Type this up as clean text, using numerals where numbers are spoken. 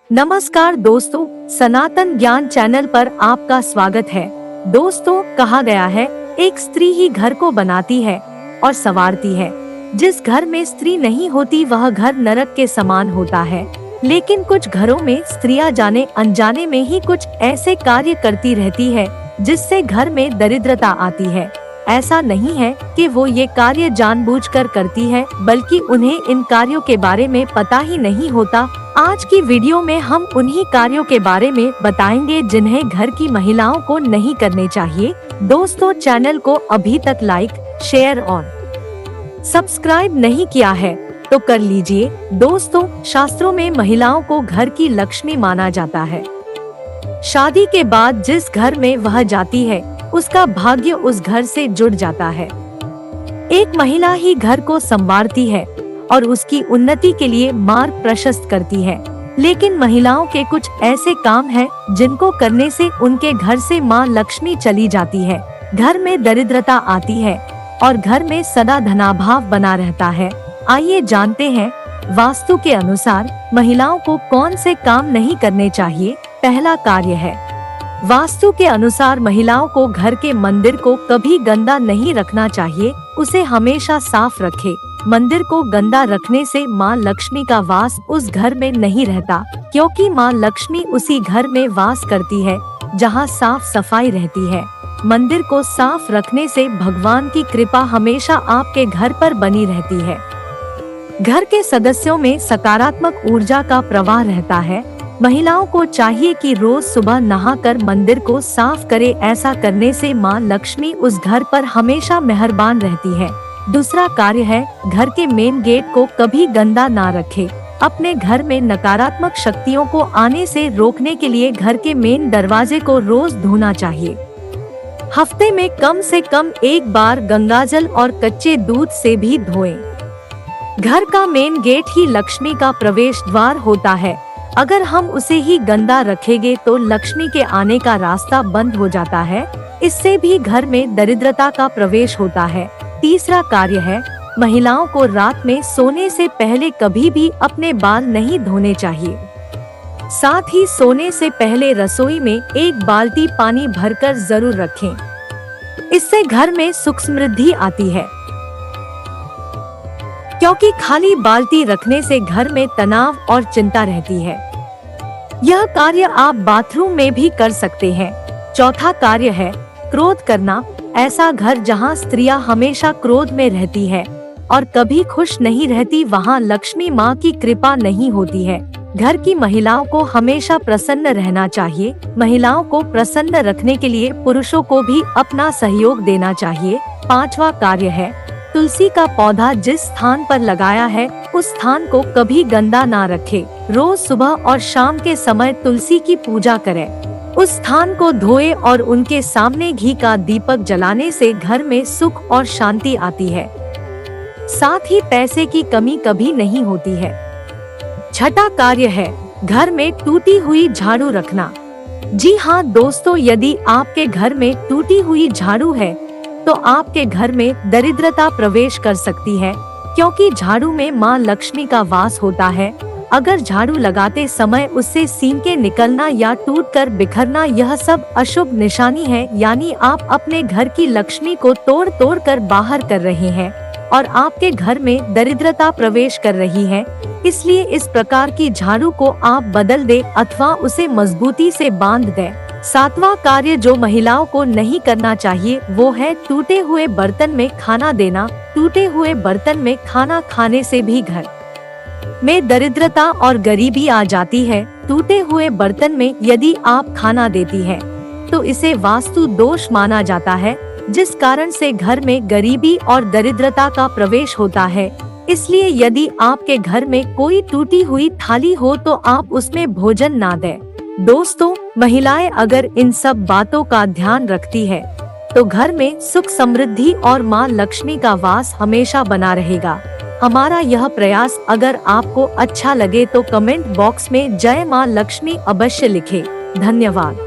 नमस्कार दोस्तों, सनातन ज्ञान चैनल पर आपका स्वागत है। दोस्तों, कहा गया है एक स्त्री ही घर को बनाती है और संवारती है। जिस घर में स्त्री नहीं होती वह घर नरक के समान होता है। लेकिन कुछ घरों में स्त्रियां जाने अनजाने में ही कुछ ऐसे कार्य करती रहती है जिससे घर में दरिद्रता आती है। ऐसा नहीं है कि वो ये कार्य जानबूझकर करती है, बल्कि उन्हें इन कार्यों के बारे में पता ही नहीं होता। आज की वीडियो में हम उन्हीं कार्यों के बारे में बताएंगे जिन्हें घर की महिलाओं को नहीं करने चाहिए। दोस्तों, चैनल को अभी तक लाइक, शेयर और सब्सक्राइब नहीं किया है तो कर लीजिए। दोस्तों, शास्त्रों में महिलाओं को घर की लक्ष्मी माना जाता है। शादी के बाद जिस घर में वह जाती है उसका भाग्य उस घर से जुड़ जाता है। एक महिला ही घर को संवारती है और उसकी उन्नति के लिए मार्ग प्रशस्त करती है। लेकिन महिलाओं के कुछ ऐसे काम हैं जिनको करने से उनके घर से माँ लक्ष्मी चली जाती है, घर में दरिद्रता आती है और घर में सदा धनाभाव बना रहता है। आइए जानते हैं वास्तु के अनुसार महिलाओं को कौन से काम नहीं करने चाहिए। पहला कार्य है, वास्तु के अनुसार महिलाओं को घर के मंदिर को कभी गंदा नहीं रखना चाहिए, उसे हमेशा साफ रखे। मंदिर को गंदा रखने से माँ लक्ष्मी का वास उस घर में नहीं रहता, क्योंकि माँ लक्ष्मी उसी घर में वास करती है जहाँ साफ सफाई रहती है। मंदिर को साफ रखने से भगवान की कृपा हमेशा आपके घर पर बनी रहती है। घर के सदस्यों में सकारात्मक ऊर्जा का प्रवाह रहता है। महिलाओं को चाहिए कि रोज सुबह नहाकर मंदिर को साफ करे। ऐसा करने से माँ लक्ष्मी उस घर पर हमेशा मेहरबान रहती है। दूसरा कार्य है, घर के मेन गेट को कभी गंदा ना रखे। अपने घर में नकारात्मक शक्तियों को आने से रोकने के लिए घर के मेन दरवाजे को रोज धोना चाहिए। हफ्ते में कम से कम एक बार गंगाजल और कच्चे दूध से भी धोएं। घर का मेन गेट ही लक्ष्मी का प्रवेश द्वार होता है। अगर हम उसे ही गंदा रखेंगे तो लक्ष्मी के आने का रास्ता बंद हो जाता है। इससे भी घर में दरिद्रता का प्रवेश होता है। तीसरा कार्य है, महिलाओं को रात में सोने से पहले कभी भी अपने बाल नहीं धोने चाहिए। साथ ही सोने से पहले रसोई में एक बाल्टी पानी भरकर जरूर रखें। इससे घर में सुख समृद्धि आती है, क्योंकि खाली बाल्टी रखने से घर में तनाव और चिंता रहती है। यह कार्य आप बाथरूम में भी कर सकते हैं। चौथा कार्य है, क्रोध करना। ऐसा घर जहां स्त्रियां हमेशा क्रोध में रहती है और कभी खुश नहीं रहती, वहां लक्ष्मी माँ की कृपा नहीं होती है। घर की महिलाओं को हमेशा प्रसन्न रहना चाहिए। महिलाओं को प्रसन्न रखने के लिए पुरुषों को भी अपना सहयोग देना चाहिए। पांचवा कार्य है, तुलसी का पौधा जिस स्थान पर लगाया है उस स्थान को कभी गंदा ना रखे। रोज सुबह और शाम के समय तुलसी की पूजा करें। उस स्थान को धोए और उनके सामने घी का दीपक जलाने से घर में सुख और शांति आती है। साथ ही पैसे की कमी कभी नहीं होती है। छठा कार्य है, घर में टूटी हुई झाड़ू रखना। जी हाँ दोस्तों, यदि आपके घर में टूटी हुई झाड़ू है तो आपके घर में दरिद्रता प्रवेश कर सकती है, क्योंकि झाड़ू में माँ लक्ष्मी का वास होता है। अगर झाड़ू लगाते समय उससे सींके निकलना या टूटकर बिखरना, यह सब अशुभ निशानी है, यानी आप अपने घर की लक्ष्मी को तोड़ तोड़ कर बाहर कर रहे हैं और आपके घर में दरिद्रता प्रवेश कर रही है। इसलिए इस प्रकार की झाड़ू को आप बदल दे अथवा उसे मजबूती से बांध दें। सातवां कार्य जो महिलाओं को नहीं करना चाहिए वो है टूटे हुए बर्तन में खाना देना। टूटे हुए बर्तन में खाना खाने से भी घर में दरिद्रता और गरीबी आ जाती है। टूटे हुए बर्तन में यदि आप खाना देती हैं तो इसे वास्तु दोष माना जाता है, जिस कारण से घर में गरीबी और दरिद्रता का प्रवेश होता है। इसलिए यदि आपके घर में कोई टूटी हुई थाली हो तो आप उसमें भोजन ना दें। दोस्तों, महिलाएं अगर इन सब बातों का ध्यान रखती है तो घर में सुख समृद्धि और माँ लक्ष्मी का वास हमेशा बना रहेगा। हमारा यह प्रयास अगर आपको अच्छा लगे तो कमेंट बॉक्स में जय माँ लक्ष्मी अवश्य लिखें। धन्यवाद।